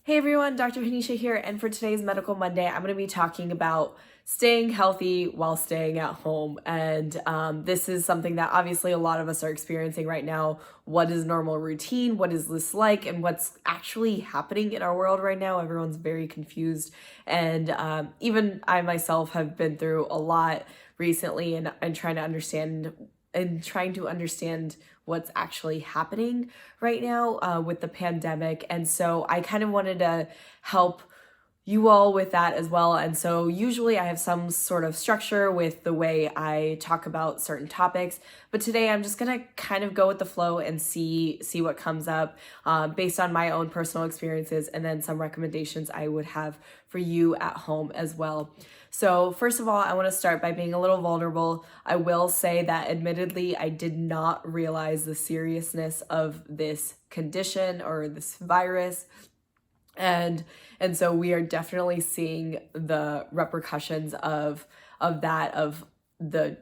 Hey everyone, Dr. Hanisha here, and for today's Medical Monday, I'm going to be talking about staying healthy while staying at home. And this is something that obviously a lot of us are experiencing right now. What is normal routine? What is this like? And what's actually happening in our world right now? Everyone's very confused. And even I myself have been through a lot recently and trying to understand what's actually happening right now with the pandemic. And so I kind of wanted to help you all with that as well. And so usually I have some sort of structure with the way I talk about certain topics, but today I'm just gonna kind of go with the flow and see what comes up based on my own personal experiences, and then some recommendations I would have for you at home as well. So first of all, I want to start by being a little vulnerable. I will say that admittedly, I did not realize the seriousness of this condition or this virus. And so we are definitely seeing the repercussions of the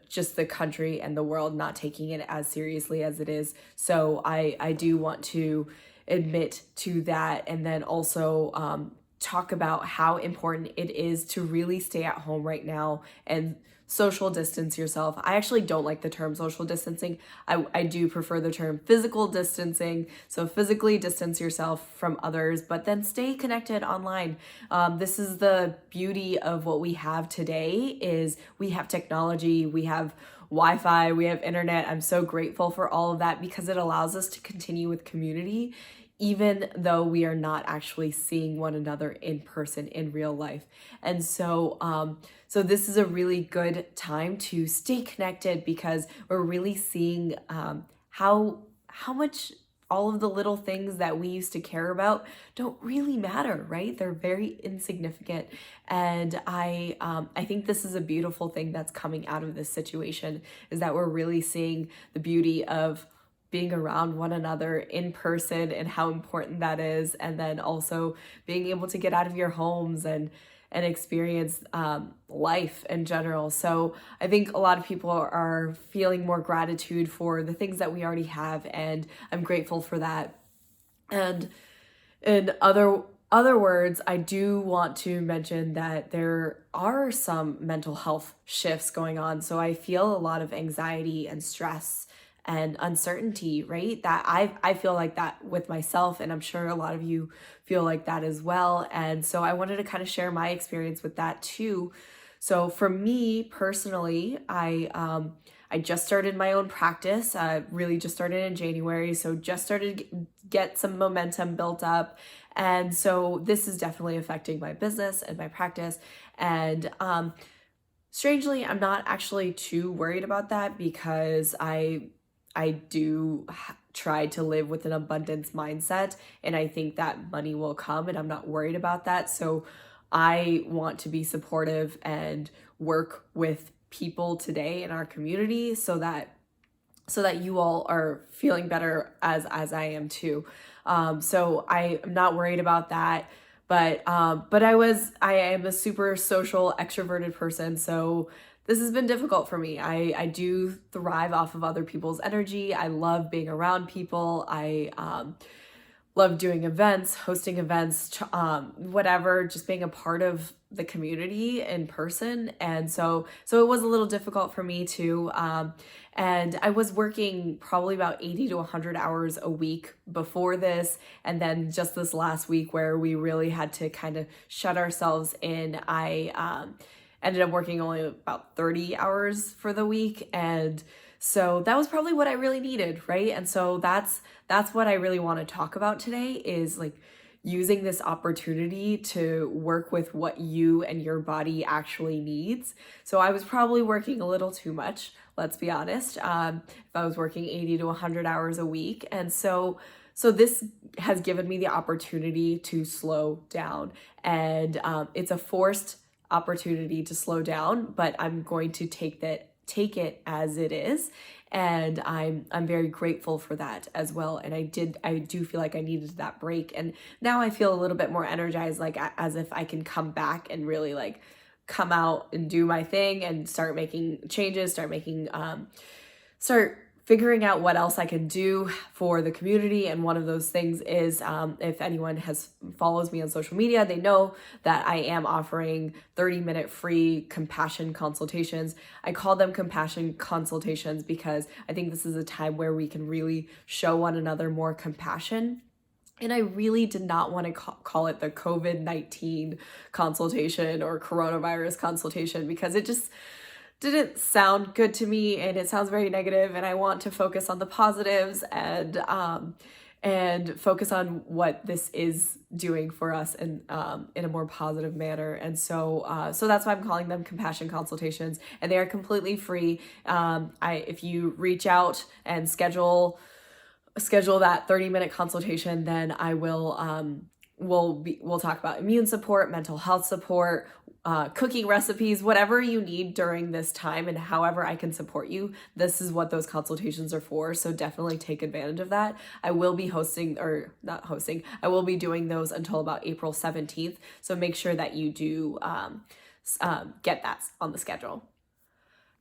country and the world not taking it as seriously as it is. So I do want to admit to that, and then also talk about how important it is to really stay at home right now and social distance yourself. I actually don't like the term social distancing. I do prefer the term physical distancing. So physically distance yourself from others, but then stay connected online. This is the beauty of what we have today is we have technology, we have Wi-Fi, we have internet. I'm so grateful for all of that because it allows us to continue with community even though we are not actually seeing one another in person in real life. And so so this is a really good time to stay connected because we're really seeing how much all of the little things that we used to care about don't really matter, right? They're very insignificant. And I think this is a beautiful thing that's coming out of this situation, is that we're really seeing the beauty of being around one another in person and how important that is, and then also being able to get out of your homes and experience life in general. So I think a lot of people are feeling more gratitude for the things that we already have, and I'm grateful for that. And in other words, I do want to mention that there are some mental health shifts going on. So I feel a lot of anxiety and stress and uncertainty, right? That I feel like that with myself, and I'm sure a lot of you feel like that as well. And so I wanted to kind of share my experience with that too. So for me personally, I just started my own practice. Really just started in January, so just started to get some momentum built up. And so this is definitely affecting my business and my practice. And strangely, I'm not actually too worried about that because I do try to live with an abundance mindset, and I think that money will come, and I'm not worried about that. So I want to be supportive and work with people today in our community so that you all are feeling better as I am too. So I am not worried about that. But I am a super social, extroverted person, so this has been difficult for me. I do thrive off of other people's energy. I love being around people. I love doing events, hosting events, whatever, just being a part of the community in person. And so it was a little difficult for me too. And I was working probably about 80 to 100 hours a week before this. And then just this last week where we really had to kind of shut ourselves in, I ended up working only about 30 hours for the week. And so that was probably what I really needed, right? And so that's what I really want to talk about today, is like using this opportunity to work with what you and your body actually needs. So I was probably working a little too much, let's be honest. If I was working 80 to 100 hours a week. And so this has given me the opportunity to slow down, and it's a forced opportunity to slow down, but I'm going to take it as it is, and I'm very grateful for that as well. And I do feel like I needed that break, and now I feel a little bit more energized, like as if I can come back and really like come out and do my thing and start making changes, start figuring out what else I can do for the community. And one of those things is, if anyone follows me on social media, they know that I am offering 30-minute free compassion consultations. I call them compassion consultations because I think this is a time where we can really show one another more compassion. And I really did not want to call it the COVID-19 consultation or coronavirus consultation, because it just didn't sound good to me and it sounds very negative, and I want to focus on the positives and focus on what this is doing for us in a more positive manner. And so that's why I'm calling them compassion consultations, and they are completely free. If you reach out and schedule that 30-minute consultation, then I will we'll talk about immune support, mental health support, cooking recipes, whatever you need during this time, and however I can support you. This is what those consultations are for. So definitely take advantage of that. I will be I will be doing those until about April 17th. So make sure that you do get that on the schedule.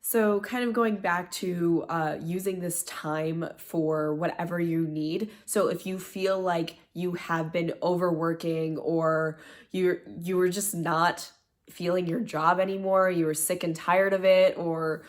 So kind of going back to using this time for whatever you need. So if you feel like you have been overworking, or you were just not feeling your job anymore, you were sick and tired of it, or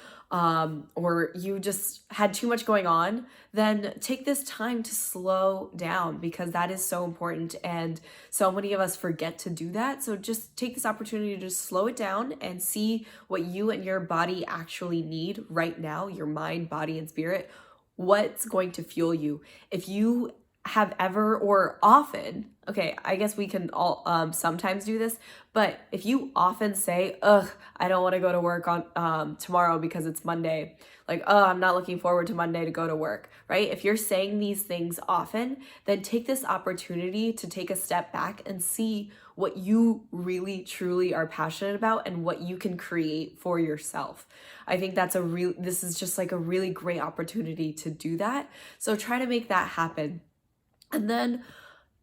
you just had too much going on, then take this time to slow down, because that is so important. And so many of us forget to do that. So just take this opportunity to just slow it down and see what you and your body actually need right now, your mind, body, and spirit. What's going to fuel you? If you have ever or often, okay, I guess we can all sometimes do this, but if you often say, ugh, I don't want to go to work on tomorrow because it's Monday, like, oh, I'm not looking forward to Monday to go to work, right? If you're saying these things often, then take this opportunity to take a step back and see what you really truly are passionate about and what you can create for yourself. I think this is just like a really great opportunity to do that. So try to make that happen. And then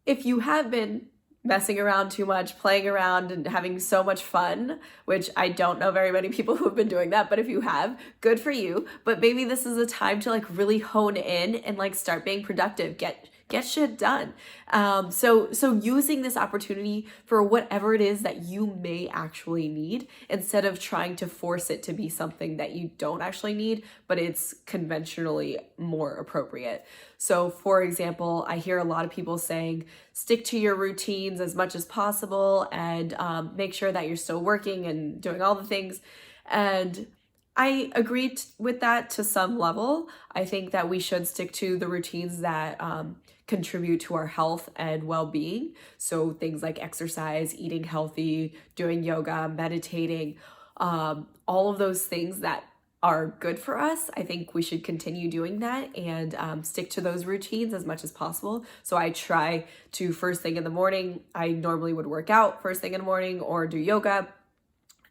if you have been messing around too much, playing around and having so much fun, which I don't know very many people who have been doing that, but if you have, good for you. But maybe this is a time to like really hone in and like start being productive, get shit done. So using this opportunity for whatever it is that you may actually need, instead of trying to force it to be something that you don't actually need, but it's conventionally more appropriate. So for example, I hear a lot of people saying, stick to your routines as much as possible, and make sure that you're still working and doing all the things. And I agree with that to some level. I think that we should stick to the routines that contribute to our health and well-being. So things like exercise, eating healthy, doing yoga, meditating, all of those things that are good for us. I think we should continue doing that and stick to those routines as much as possible. So I try to, first thing in the morning, I normally would work out first thing in the morning or do yoga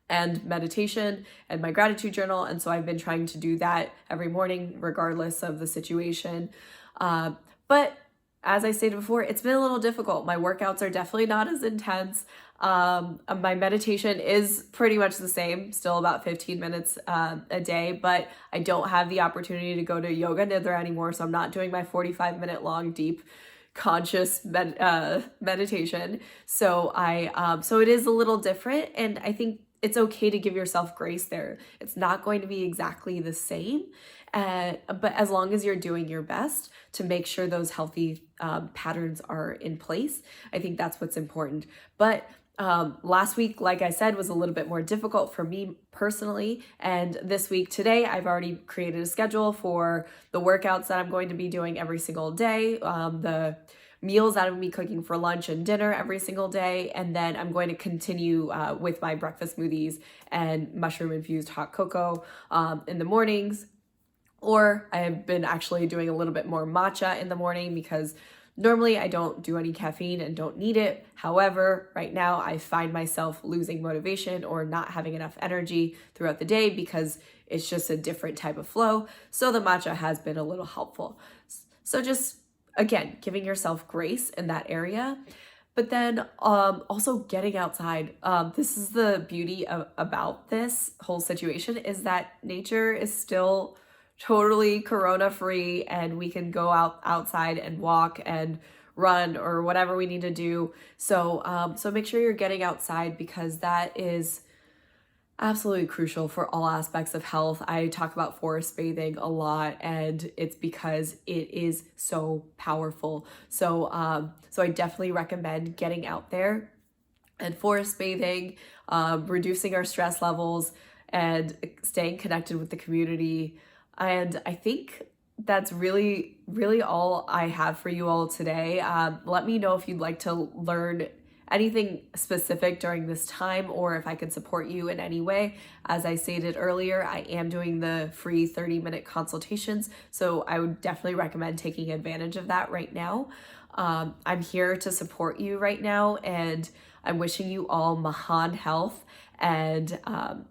and meditation and my gratitude journal. And so I've been trying to do that every morning, regardless of the situation. But as I stated before, it's been a little difficult. My workouts are definitely not as intense. My meditation is pretty much the same, still about 15 minutes a day, but I don't have the opportunity to go to yoga nidra anymore. So I'm not doing my 45-minute long, deep, conscious meditation. So so it is a little different, and I think it's okay to give yourself grace there. It's not going to be exactly the same, but as long as you're doing your best to make sure those healthy patterns are in place, I think that's what's important. But last week, like I said, was a little bit more difficult for me personally. And this week, today, I've already created a schedule for the workouts that I'm going to be doing every single day, the meals that I'm going to be cooking for lunch and dinner every single day. And then I'm going to continue with my breakfast smoothies and mushroom-infused hot cocoa in the mornings. Or I have been actually doing a little bit more matcha in the morning, because normally I don't do any caffeine and don't need it. However, right now I find myself losing motivation or not having enough energy throughout the day because it's just a different type of flow. So the matcha has been a little helpful. So just, again, giving yourself grace in that area. But then also getting outside. This is the beauty about this whole situation, is that nature is still totally corona free, and we can go outside and walk and run or whatever we need to do. So make sure you're getting outside, because that is absolutely crucial for all aspects of health. I talk about forest bathing a lot, and it's because it is so powerful. So I definitely recommend getting out there and forest bathing, reducing our stress levels, and staying connected with the community. And I think that's really all I have for you all today. Let me know if you'd like to learn anything specific during this time, or if I can support you in any way. As I stated earlier, I am doing the free 30-minute consultations, so I would definitely recommend taking advantage of that right now. I'm here to support you right now, and I'm wishing you all mahan health and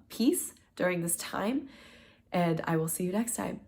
peace during this time, and I will see you next time.